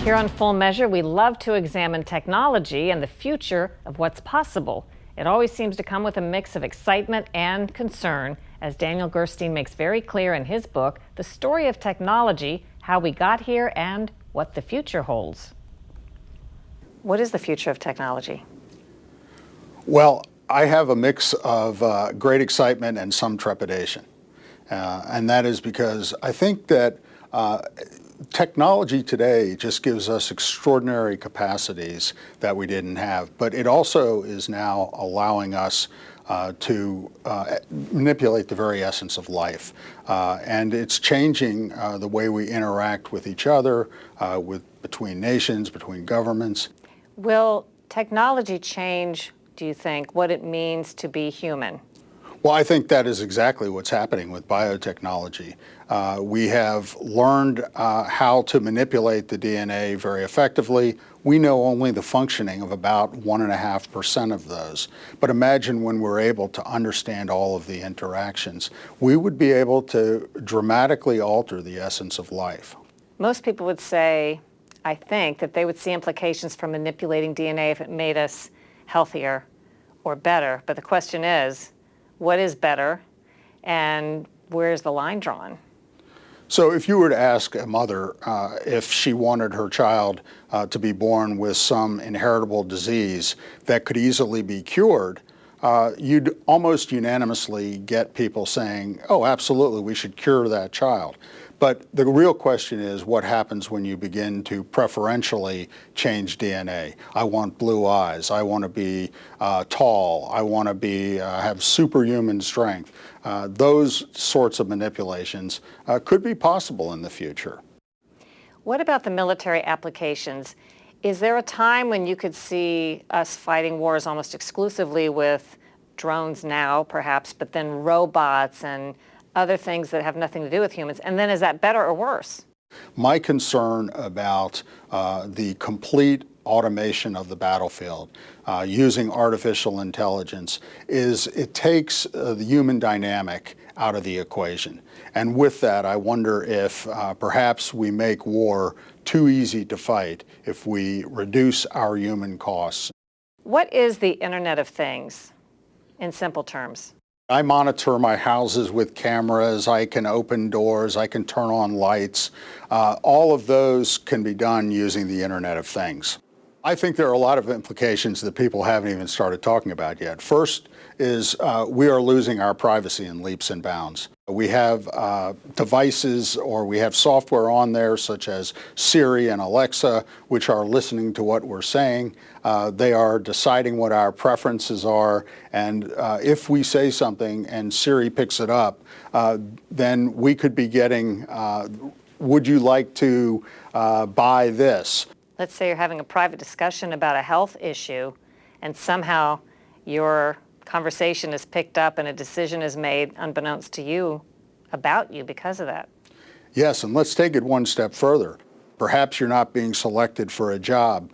Here on Full Measure, we love to examine technology and the future of what's possible. It always seems to come with a mix of excitement and concern, as Daniel Gerstein makes very clear in his book, The Story of Technology, How We Got Here and What the Future Holds. What is the future of technology? Well, I have a mix of great excitement and some trepidation. And that is because I think that technology today just gives us extraordinary capacities that we didn't have, but it also is now allowing us to manipulate the very essence of life. And it's changing the way we interact with each other, between nations, between governments. Will technology change, do you think, what it means to be human? Well, I think that is exactly what's happening with biotechnology. We have learned how to manipulate the DNA very effectively. We know only the functioning of about 1.5% of those. But imagine when we're able to understand all of the interactions, we would be able to dramatically alter the essence of life. Most people would say, I think, that they would see implications from manipulating DNA if it made us healthier or better. But the question is, what is better, and where's the line drawn? So if you were to ask a mother if she wanted her child to be born with some inheritable disease that could easily be cured, you'd almost unanimously get people saying, oh, absolutely, we should cure that child. But the real question is what happens when you begin to preferentially change DNA. I want blue eyes. I want to be tall. I want to have superhuman strength. Those sorts of manipulations could be possible in the future. What about the military applications? Is there a time when you could see us fighting wars almost exclusively with drones now, perhaps, but then robots and other things that have nothing to do with humans? And then is that better or worse? My concern about the complete automation of the battlefield using artificial intelligence is it takes the human dynamic out of the equation. And with that, I wonder if perhaps we make war too easy to fight if we reduce our human costs. What is the Internet of Things in simple terms? I monitor my houses with cameras, I can open doors, I can turn on lights. All of those can be done using the Internet of Things. I think there are a lot of implications that people haven't even started talking about yet. First is we are losing our privacy in leaps and bounds. We have devices or we have software on there such as Siri and Alexa, which are listening to what we're saying. They are deciding what our preferences are, and if we say something and Siri picks it up, then we could be getting, would you like to buy this? Let's say you're having a private discussion about a health issue, and somehow your conversation is picked up and a decision is made unbeknownst to you about you because of that. Yes, and let's take it one step further. Perhaps you're not being selected for a job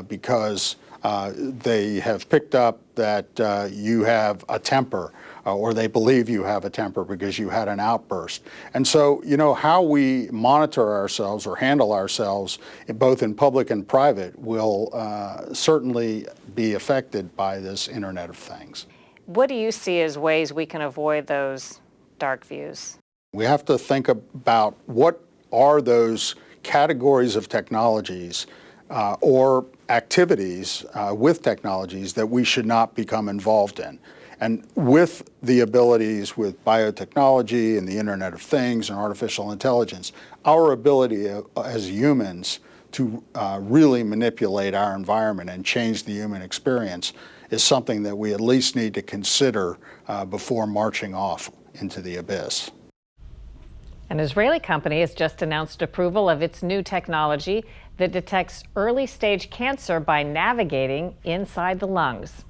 because they have picked up that you have a temper, or they believe you have a temper because you had an outburst. And so, you know, how we monitor ourselves or handle ourselves, both in public and private, will certainly be affected by this Internet of Things. What do you see as ways we can avoid those dark views? We have to think about what are those categories of technologies or activities with technologies that we should not become involved in. And with the abilities with biotechnology and the Internet of Things and artificial intelligence, our ability as humans to really manipulate our environment and change the human experience is something that we at least need to consider before marching off into the abyss. An Israeli company has just announced approval of its new technology that detects early-stage cancer by navigating inside the lungs.